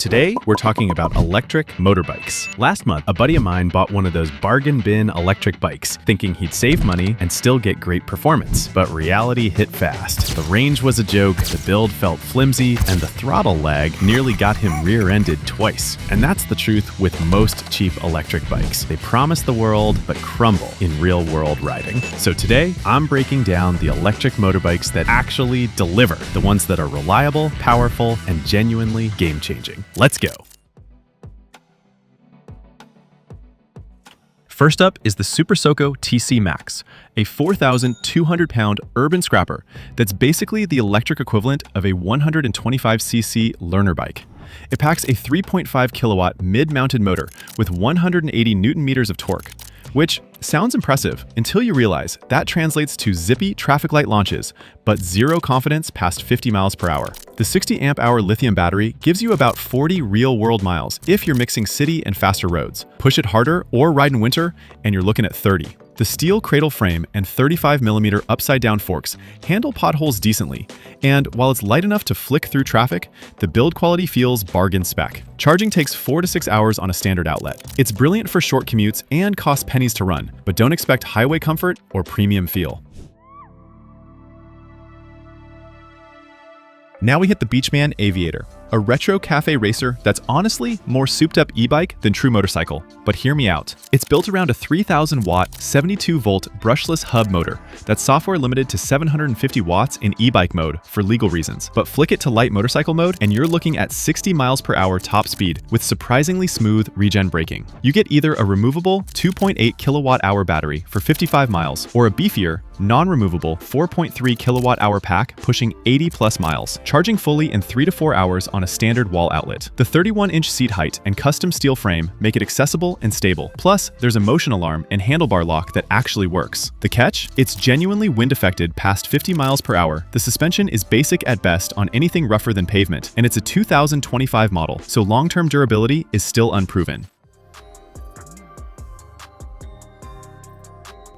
Today, we're talking about electric motorbikes. Last month, a buddy of mine bought one of those bargain bin electric bikes, thinking he'd save money and still get great performance. But reality hit fast. The range was a joke, the build felt flimsy, and the throttle lag nearly got him rear-ended twice. And that's the truth with most cheap electric bikes. They promise the world, but crumble in real-world riding. So today, I'm breaking down the electric motorbikes that actually deliver, the ones that are reliable, powerful, and genuinely game-changing. Let's go. First up is the Soco TC Max, a 4,200-pound urban scrapper that's basically the electric equivalent of a 125cc learner bike. It packs a 3.5 kilowatt mid-mounted motor with 180 Newton meters of torque, which sounds impressive until you realize that translates to zippy traffic light launches, but zero confidence past 50 miles per hour. The 60 amp hour lithium battery gives you about 40 real-world miles if you're mixing city and faster roads. Push it harder or ride in winter, and you're looking at 30. The steel cradle frame and 35mm upside-down forks handle potholes decently, and while it's light enough to flick through traffic, the build quality feels bargain spec. Charging takes 4 to 6 hours on a standard outlet. It's brilliant for short commutes and costs pennies to run, but don't expect highway comfort or premium feel. Now we hit the Beachman Aviator, a retro cafe racer that's honestly more souped-up e-bike than true motorcycle. But hear me out. It's built around a 3,000-watt, 72-volt brushless hub motor that's software limited to 750 watts in e-bike mode for legal reasons. But flick it to light motorcycle mode and you're looking at 60 miles per hour top speed with surprisingly smooth regen braking. You get either a removable 2.8 kilowatt-hour battery for 55 miles or a beefier, non-removable 4.3 kilowatt-hour pack pushing 80-plus miles, charging fully in 3 to 4 hours on a standard wall outlet. The 31-inch seat height and custom steel frame make it accessible and stable. Plus, there's a motion alarm and handlebar lock that actually works. The catch? It's genuinely wind-affected past 50 miles per hour. The suspension is basic at best on anything rougher than pavement, and it's a 2025 model, so long-term durability is still unproven.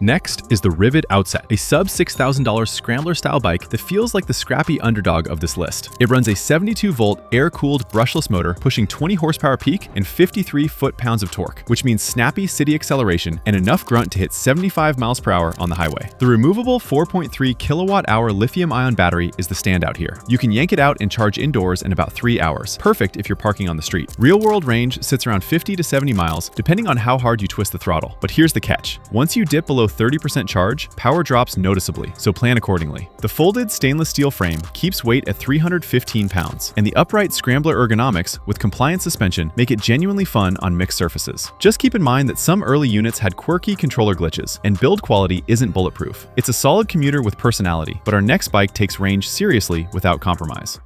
Next is the Ryvid Outset, a sub-$6,000 scrambler-style bike that feels like the scrappy underdog of this list. It runs a 72-volt air-cooled brushless motor pushing 20 horsepower peak and 53 foot-pounds of torque, which means snappy city acceleration and enough grunt to hit 75 miles per hour on the highway. The removable 4.3 kilowatt-hour lithium-ion battery is the standout here. You can yank it out and charge indoors in about 3 hours, perfect if you're parking on the street. Real-world range sits around 50 to 70 miles, depending on how hard you twist the throttle. But here's the catch. Once you dip below 30% charge, power drops noticeably, so plan accordingly. The folded stainless steel frame keeps weight at 315 pounds, and the upright scrambler ergonomics with compliant suspension make it genuinely fun on mixed surfaces. Just keep in mind that some early units had quirky controller glitches, and build quality isn't bulletproof. It's a solid commuter with personality, but our next bike takes range seriously without compromise.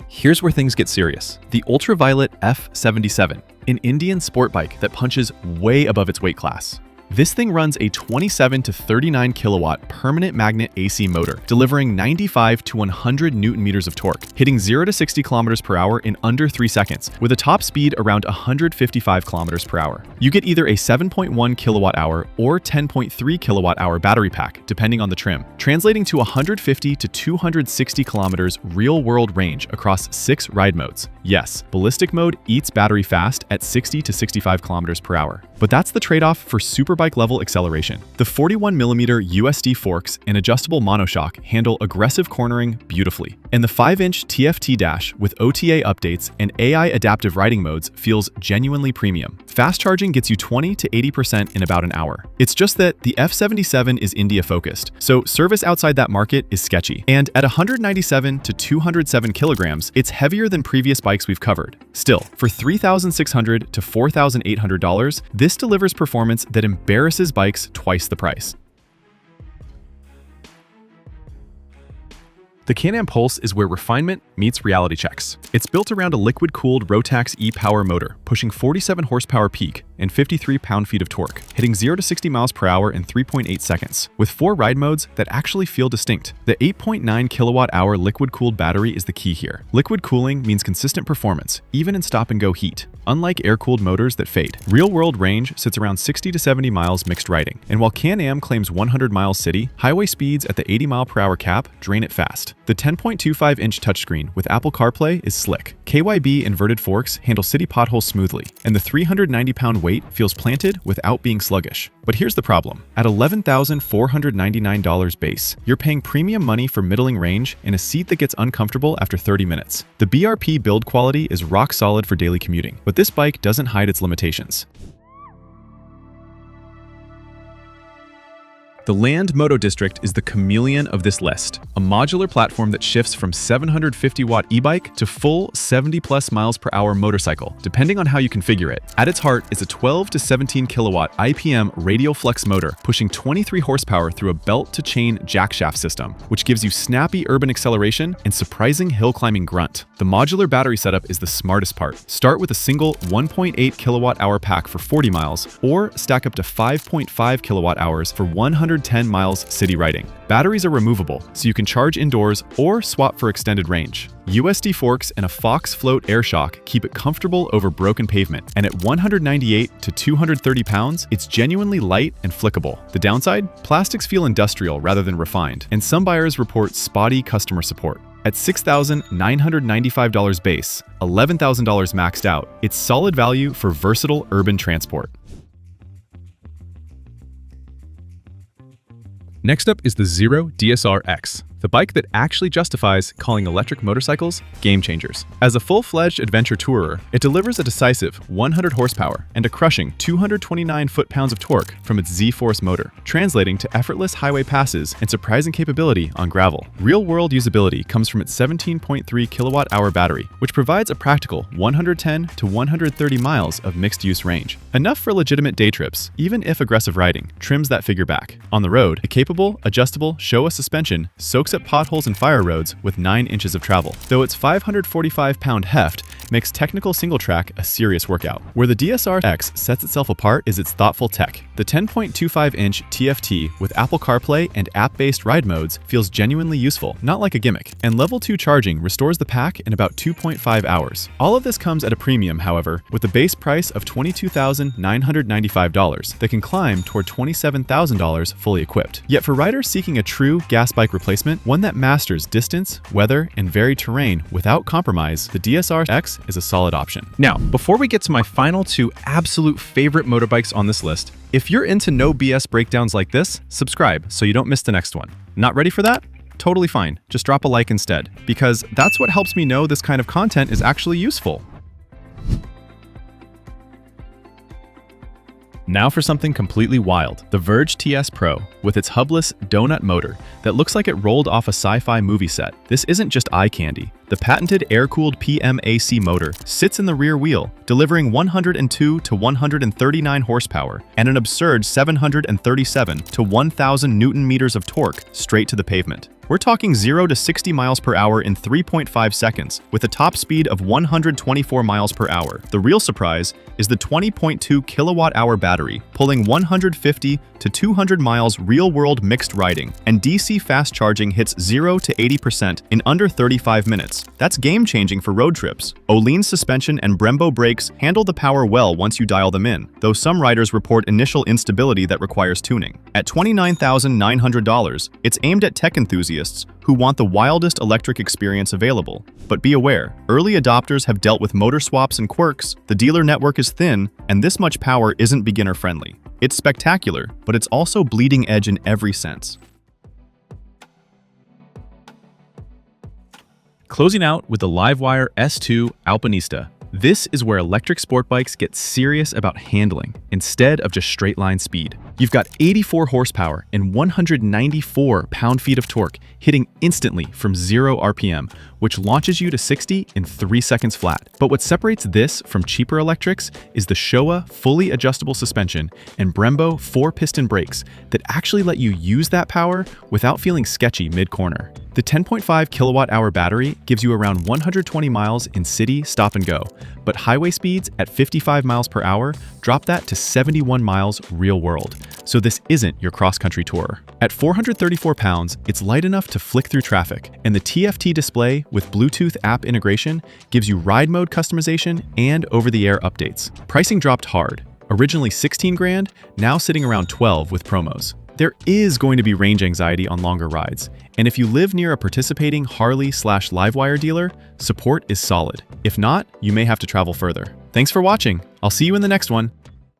Here's where things get serious. The Ultraviolette F77, an Indian sport bike that punches way above its weight class. This thing runs a 27 to 39 kilowatt permanent magnet AC motor, delivering 95 to 100 Newton meters of torque, hitting 0 to 60 kilometers per hour in under 3 seconds, with a top speed around 155 kilometers per hour. You get either a 7.1 kilowatt hour or 10.3 kilowatt hour battery pack, depending on the trim, translating to 150 to 260 kilometers real-world range across 6 ride modes. Yes, ballistic mode eats battery fast at 60 to 65 kilometers per hour. But that's the trade-off for superbike level acceleration. The 41mm USD forks and adjustable monoshock handle aggressive cornering beautifully. And the 5-inch TFT dash with OTA updates and AI adaptive riding modes feels genuinely premium. Fast charging gets you 20 to 80% in about an hour. It's just that the F77 is India focused, so service outside that market is sketchy. And at 197 to 207 kilograms, it's heavier than previous bikes we've covered. Still, for $3,600 to $4,800, this delivers performance that embarrasses bikes twice the price. The Can-Am Pulse is where refinement meets reality checks. It's built around a liquid-cooled Rotax e-Power motor, pushing 47 horsepower peak, and 53 pound-feet of torque, hitting 0 to 60 miles per hour in 3.8 seconds, with 4 ride modes that actually feel distinct. The 8.9 kilowatt-hour liquid-cooled battery is the key here. Liquid cooling means consistent performance, even in stop-and-go heat, unlike air-cooled motors that fade. Real-world range sits around 60 to 70 miles mixed riding, and while Can-Am claims 100 miles city, highway speeds at the 80 mile per hour cap drain it fast. The 10.25-inch touchscreen with Apple CarPlay is slick. KYB inverted forks handle city potholes smoothly, and the 390-pound weight feels planted without being sluggish. But here's the problem. At $11,499 base, you're paying premium money for middling range and a seat that gets uncomfortable after 30 minutes. The BRP build quality is rock solid for daily commuting, but this bike doesn't hide its limitations. The Land Moto District is the chameleon of this list, a modular platform that shifts from 750-watt e-bike to full 70-plus miles per hour motorcycle, depending on how you configure it. At its heart is a 12 to 17 kilowatt IPM radial flex motor, pushing 23 horsepower through a belt-to-chain jackshaft system, which gives you snappy urban acceleration and surprising hill climbing grunt. The modular battery setup is the smartest part. Start with a single 1.8 kilowatt-hour pack for 40 miles, or stack up to 5.5 kilowatt-hours for 110 miles city riding. Batteries are removable, so you can charge indoors or swap for extended range. USD forks and a Fox float air shock keep it comfortable over broken pavement, and at 198 to 230 pounds, it's genuinely light and flickable. The downside? Plastics feel industrial rather than refined, and some buyers report spotty customer support. At $6,995 base, $11,000 maxed out, it's solid value for versatile urban transport. Next up is the Zero DSR X, the bike that actually justifies calling electric motorcycles game changers. As a full-fledged adventure tourer, it delivers a decisive 100 horsepower and a crushing 229 foot-pounds of torque from its Z-Force motor, translating to effortless highway passes and surprising capability on gravel. Real-world usability comes from its 17.3 kilowatt-hour battery, which provides a practical 110 to 130 miles of mixed-use range. Enough for legitimate day trips, even if aggressive riding trims that figure back. On the road, a capable, adjustable Showa suspension soaks up potholes and fire roads with 9 inches of travel, though its 545-pound heft makes technical single-track a serious workout. Where the DSR X sets itself apart is its thoughtful tech. The 10.25-inch TFT with Apple CarPlay and app-based ride modes feels genuinely useful, not like a gimmick, and level 2 charging restores the pack in about 2.5 hours. All of this comes at a premium, however, with a base price of $22,995 that can climb toward $27,000 fully equipped. Yet for riders seeking a true gas bike replacement, one that masters distance, weather, and varied terrain without compromise, the DSR X is a solid option. Now, before we get to my final 2 absolute favorite motorbikes on this list, if you're into no BS breakdowns like this, subscribe so you don't miss the next one. Not ready for that? Totally fine. Just drop a like instead, because that's what helps me know this kind of content is actually useful. Now for something completely wild, the Verge TS Pro, with its hubless donut motor that looks like it rolled off a sci-fi movie set. This isn't just eye candy. The patented air-cooled PMAC motor sits in the rear wheel, delivering 102 to 139 horsepower and an absurd 737 to 1,000 Newton-meters of torque straight to the pavement. We're talking 0 to 60 miles per hour in 3.5 seconds, with a top speed of 124 miles per hour. The real surprise is the 20.2 kilowatt-hour battery, pulling 150 to 200 miles real-world mixed riding, and DC fast charging hits 0 to 80% in under 35 minutes. That's game-changing for road trips. Öhlins suspension and Brembo brakes handle the power well once you dial them in, though some riders report initial instability that requires tuning. At $29,900, it's aimed at tech enthusiasts who want the wildest electric experience available. But be aware, early adopters have dealt with motor swaps and quirks, the dealer network is thin, and this much power isn't beginner-friendly. It's spectacular, but it's also bleeding edge in every sense. Closing out with the LiveWire S2 Alpinista. This is where electric sport bikes get serious about handling instead of just straight-line speed. You've got 84 horsepower and 194 pound-feet of torque hitting instantly from 0 RPM, which launches you to 60 in 3 seconds flat. But what separates this from cheaper electrics is the Showa fully adjustable suspension and Brembo 4-piston brakes that actually let you use that power without feeling sketchy mid-corner. The 10.5 kilowatt-hour battery gives you around 120 miles in city stop and go, but highway speeds at 55 miles per hour drop that to 71 miles real world, so this isn't your cross-country tourer. At 434 pounds, it's light enough to flick through traffic, and the TFT display with Bluetooth app integration gives you ride mode customization and over-the-air updates. Pricing dropped hard. Originally 16 grand, now sitting around 12 with promos. There is going to be range anxiety on longer rides, and if you live near a participating Harley/LiveWire dealer, support is solid. If not, you may have to travel further. Thanks for watching. I'll see you in the next one.